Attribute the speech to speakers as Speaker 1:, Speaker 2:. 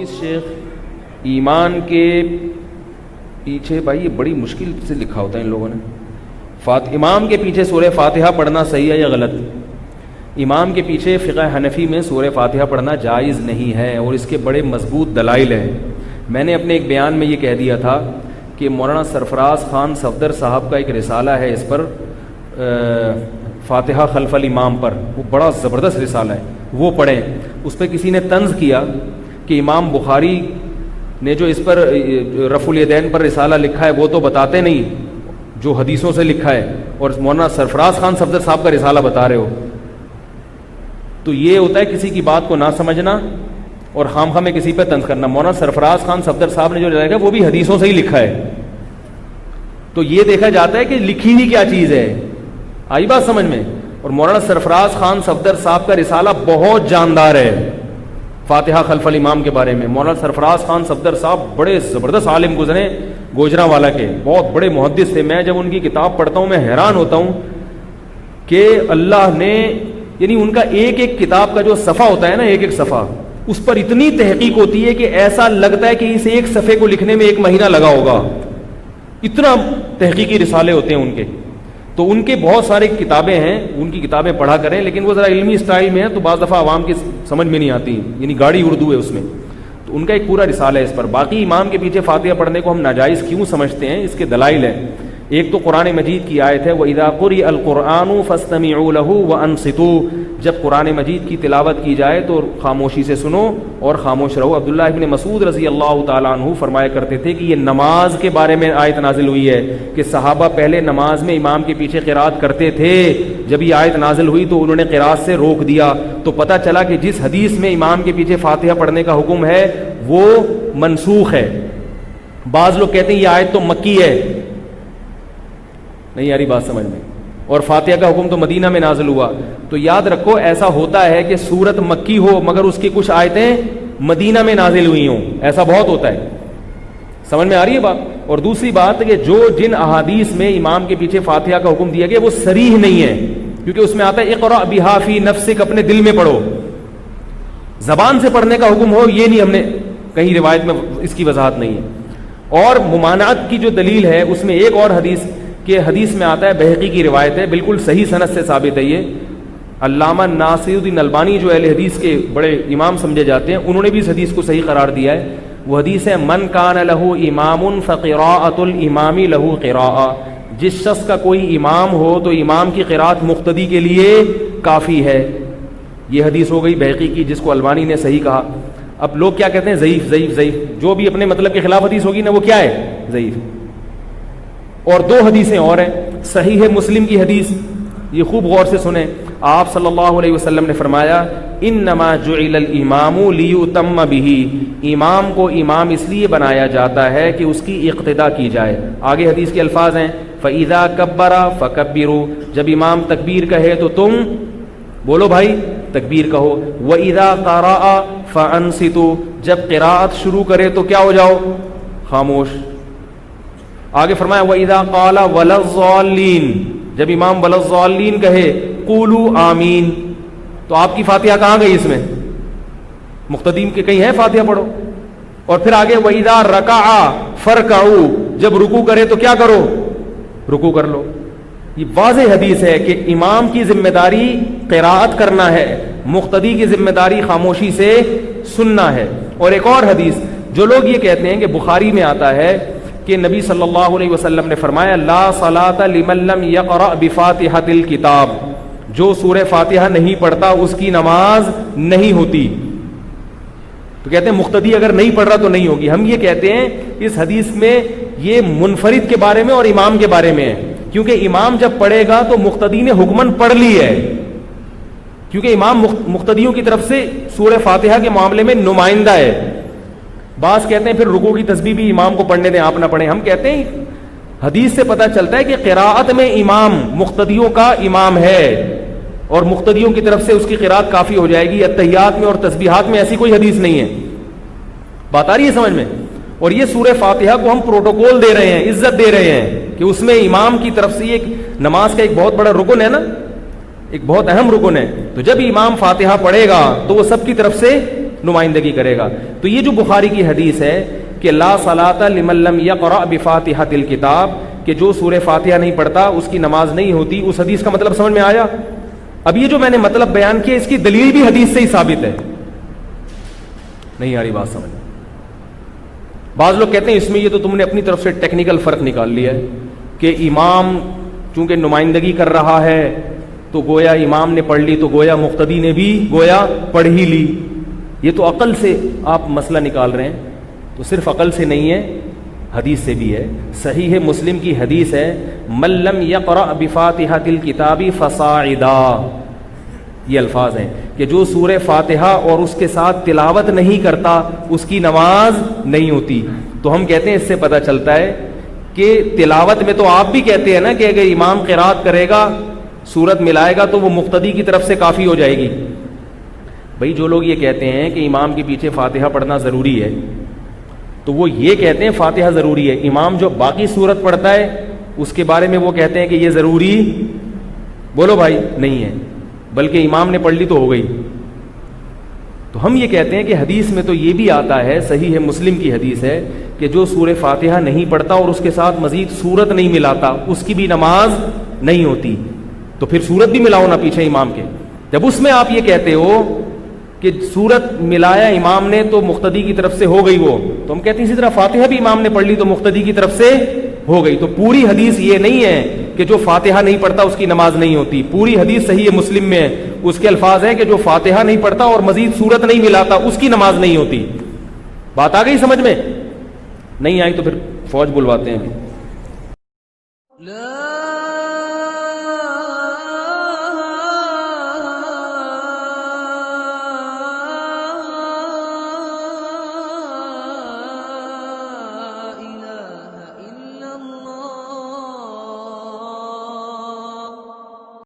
Speaker 1: حفیظ شیخ ایمان کے پیچھے، بھائی یہ بڑی مشکل سے لکھا ہوتا ہے ان لوگوں نے، امام کے پیچھے سورہ فاتحہ پڑھنا صحیح ہے یا غلط؟ امام کے پیچھے فقہ حنفی میں سورہ فاتحہ پڑھنا جائز نہیں ہے، اور اس کے بڑے مضبوط دلائل ہیں۔ میں نے اپنے ایک بیان میں یہ کہہ دیا تھا کہ مولانا سرفراز خان صفدر صاحب کا ایک رسالہ ہے اس پر، فاتحہ خلف الامام پر، وہ بڑا زبردست رسالہ ہے، وہ پڑھیں۔ اس پہ کسی نے طنز کیا کہ امام بخاری نے جو اس پر رفع الیدین پر رسالہ لکھا ہے وہ تو بتاتے نہیں جو حدیثوں سے لکھا ہے، اور مولانا سرفراز خان صفدر صاحب کا رسالہ بتا رہے ہو۔ تو یہ ہوتا ہے کسی کی بات کو نہ سمجھنا اور خام خواہ میں کسی پہ طنز کرنا۔ مولانا سرفراز خان صفدر صاحب نے جو لکھا ہے وہ بھی حدیثوں سے ہی لکھا ہے، تو یہ دیکھا جاتا ہے کہ لکھی ہوئی کیا چیز ہے، آئی بات سمجھ میں؟ اور مولانا سرفراز خان صفدر صاحب کا رسالہ بہت جاندار ہے فاتحہ خلف الامام کے بارے میں۔ مولانا سرفراز خان صفدر صاحب بڑے زبردست عالم گزرے گوجرانوالا کے، بہت بڑے محدث تھے۔ میں جب ان کی کتاب پڑھتا ہوں میں حیران ہوتا ہوں کہ اللہ نے، یعنی ان کا ایک ایک کتاب کا جو صفحہ ہوتا ہے نا، ایک ایک صفحہ، اس پر اتنی تحقیق ہوتی ہے کہ ایسا لگتا ہے کہ اس ایک صفحے کو لکھنے میں 1 مہینہ لگا ہوگا، اتنا تحقیقی رسالے ہوتے ہیں ان کے۔ تو ان کے بہت سارے کتابیں ہیں، ان کی کتابیں پڑھا کریں، لیکن وہ ذرا علمی اسٹائل میں ہے تو بعض دفعہ عوام کی سمجھ میں نہیں آتی، یعنی گاڑی اردو ہے اس میں۔ تو ان کا ایک پورا رسالہ ہے اس پر۔ باقی امام کے پیچھے فاتحہ پڑھنے کو ہم ناجائز کیوں سمجھتے ہیں، اس کے دلائل ہیں۔ ایک تو قرآن مجید کی آیت ہے وَإِذَا قُرِئَ الْقُرْآنُ فَاسْتَمِعُوا لَهُ وَأَنصِتُوا، جب قرآن مجید کی تلاوت کی جائے تو خاموشی سے سنو اور خاموش رہو۔ عبداللہ ابن مسعود رضی اللہ تعالیٰ عنہ فرمایا کرتے تھے کہ یہ نماز کے بارے میں آیت نازل ہوئی ہے کہ صحابہ پہلے نماز میں امام کے پیچھے قرات کرتے تھے، جب یہ آیت نازل ہوئی تو انہوں نے قرات سے روک دیا، تو پتہ چلا کہ جس حدیث میں امام کے پیچھے فاتحہ پڑھنے کا حکم ہے وہ منسوخ ہے۔ بعض لوگ کہتے ہیں یہ آیت تو مکی ہے، نہیں یاری بات سمجھ میں، اور فاتحہ کا حکم تو مدینہ میں نازل ہوا۔ تو یاد رکھو ایسا ہوتا ہے کہ سورت مکی ہو مگر اس کی کچھ آیتیں مدینہ میں نازل ہوئی ہوں، ایسا بہت ہوتا ہے، سمجھ میں آ رہی ہے بات؟ اور دوسری بات کہ جو جن احادیث میں امام کے پیچھے فاتحہ کا حکم دیا گیا وہ صریح نہیں ہے، کیونکہ اس میں آتا ہے اقرأ بہا فی نفسک، اپنے دل میں پڑھو، زبان سے پڑھنے کا حکم ہو یہ نہیں، ہم نے کہیں روایت میں اس کی وضاحت نہیں ہے۔ اور ممانعت کی جو دلیل ہے اس میں ایک اور حدیث کہ حدیث میں آتا ہے، بہقی کی روایت ہے، بالکل صحیح سند سے ثابت ہے یہ، علامہ ناصر الدین البانی جو اہل حدیث کے بڑے امام سمجھے جاتے ہیں انہوں نے بھی اس حدیث کو صحیح قرار دیا ہے۔ وہ حدیث ہے من کان لہ امام فقراءۃ الامام لہ قراءۃ، جس شخص کا کوئی امام ہو تو امام کی قرات مقتدی کے لیے کافی ہے۔ یہ حدیث ہو گئی بہقی کی جس کو البانی نے صحیح کہا۔ اب لوگ کیا کہتے ہیں، ضعیف ضعیف ضعیف، جو بھی اپنے مطلب کے خلاف حدیث ہوگی نا وہ کیا ہے، ضعیف۔ اور 2 حدیثیں اور ہیں، صحیح ہے مسلم کی حدیث، یہ خوب غور سے سنیں، آپ صلی اللہ علیہ وسلم نے فرمایا انما جعل الامام لیؤتم بہ، امام کو امام اس لیے بنایا جاتا ہے کہ اس کی اقتداء کی جائے۔ آگے حدیث کے الفاظ ہیں فاذا کبر فکبروا، جب امام تکبیر کہے تو تم بولو بھائی تکبیر کہو، واذا قرأ فانصتوا، جب قراءت شروع کرے تو کیا ہو جاؤ، خاموش۔ آگے فرمایا وَإِذَا قَالَ وَلَا الضَّالِّينَ، جب امام وَلَا الضَّالِّينَ کہے قُولُوا آمین، تو آپ کی فاتحہ کہاں گئی اس میں، مقتدیم کے کہیں ہے فاتحہ پڑھو۔ اور پھر آگے وَإِذَا رَكَعَ فَارْكَعُوا، جب رکوع کرے تو کیا کرو، رکوع کر لو۔ یہ واضح حدیث ہے کہ امام کی ذمہ داری قراءت کرنا ہے، مقتدی کی ذمہ داری خاموشی سے سننا ہے۔ اور ایک اور حدیث، جو لوگ یہ کہتے ہیں کہ بخاری میں آتا ہے کہ نبی صلی اللہ علیہ وسلم نے فرمایا لا صلاۃ لمن لم یقرأ بفاتحۃ الکتاب، جو سورہ فاتحہ نہیں پڑھتا اس کی نماز نہیں ہوتی۔ تو کہتے ہیں مقتدی اگر نہیں پڑھ رہا تو نہیں ہوگی۔ ہم یہ کہتے ہیں اس حدیث میں یہ منفرد کے بارے میں اور امام کے بارے میں ہے، کیونکہ امام جب پڑھے گا تو مقتدی نے حکمن پڑھ لی ہے، کیونکہ امام مقتدیوں کی طرف سے سورہ فاتحہ کے معاملے میں نمائندہ ہے۔ بعض کہتے ہیں پھر رکوع کی تسبیح بھی امام کو پڑھنے دیں، آپ نہ پڑھیں۔ ہم کہتے ہیں حدیث سے پتہ چلتا ہے کہ قراءت میں امام مقتدیوں کا امام ہے اور مقتدیوں کی طرف سے اس کی قراءت کافی ہو جائے گی۔ اتحیات میں اور تسبیحات میں ایسی کوئی حدیث نہیں ہے۔ بات آ رہی ہے سمجھ میں؟ اور یہ سورہ فاتحہ کو ہم پروٹوکول دے رہے ہیں، عزت دے رہے ہیں کہ اس میں امام کی طرف سے ایک نماز کا ایک بہت بڑا رکن ہے نا، ایک بہت اہم رکن ہے۔ تو جب امام فاتحہ پڑھے گا تو وہ سب کی طرف سے نمائندگی کرے گا. تو یہ جو بخاری کی حدیث ہے کہ لا صلاۃ لمن لم یقرأ بفاتحۃ الکتاب، کہ جو سورہ فاتحہ نہیں پڑھتا اس کی نماز نہیں ہوتی، اس حدیث کا مطلب سمجھ میں آیا؟ اب یہ جو میں نے مطلب بیان کیا اس کی دلیل بھی حدیث سے ہی ثابت ہے. نہیں آ رہی بات سمجھ؟ بعض لوگ کہتے ہیں اس میں یہ تو تم نے اپنی طرف سے ٹیکنیکل فرق نکال لیا ہے کہ امام چونکہ نمائندگی کر رہا ہے تو گویا امام نے پڑھ لی تو گویا مقتدی نے بھی گویا پڑھ ہی لی. یہ تو عقل سے آپ مسئلہ نکال رہے ہیں. تو صرف عقل سے نہیں ہے، حدیث سے بھی ہے. صحیح مسلم کی حدیث ہے من لم یقرأ بفاتحۃ الکتاب فصاعدا، یہ الفاظ ہیں کہ جو سورہ فاتحہ اور اس کے ساتھ تلاوت نہیں کرتا اس کی نماز نہیں ہوتی. تو ہم کہتے ہیں اس سے پتہ چلتا ہے کہ تلاوت میں تو آپ بھی کہتے ہیں نا کہ اگر امام قرات کرے گا سورت ملائے گا تو وہ مقتدی کی طرف سے کافی ہو جائے گی. بھائی جو لوگ یہ کہتے ہیں کہ امام کے پیچھے فاتحہ پڑھنا ضروری ہے تو وہ یہ کہتے ہیں فاتحہ ضروری ہے. امام جو باقی سورت پڑھتا ہے اس کے بارے میں وہ کہتے ہیں کہ یہ ضروری، بولو بھائی، نہیں ہے، بلکہ امام نے پڑھ لی تو ہو گئی. تو ہم یہ کہتے ہیں کہ حدیث میں تو یہ بھی آتا ہے، صحیح ہے مسلم کی حدیث ہے کہ جو سورہ فاتحہ نہیں پڑھتا اور اس کے ساتھ مزید سورت نہیں ملاتا اس کی بھی نماز نہیں ہوتی. تو پھر سورت بھی ملاؤ نا پیچھے امام کے. جب اس میں آپ یہ کہتے ہو کہ سورت ملایا امام نے تو مقتدی کی طرف سے ہو گئی وہ، تو ہم کہتے ہیں اسی طرح فاتحہ بھی امام نے پڑھ لی تو مقتدی کی طرف سے ہو گئی. تو پوری حدیث یہ نہیں ہے کہ جو فاتحہ نہیں پڑھتا اس کی نماز نہیں ہوتی. پوری حدیث صحیح مسلم میں ہے، اس کے الفاظ ہیں کہ جو فاتحہ نہیں پڑھتا اور مزید سورت نہیں ملاتا اس کی نماز نہیں ہوتی. بات آ گئی سمجھ میں؟ نہیں آئی تو پھر فوج بلواتے ہیں.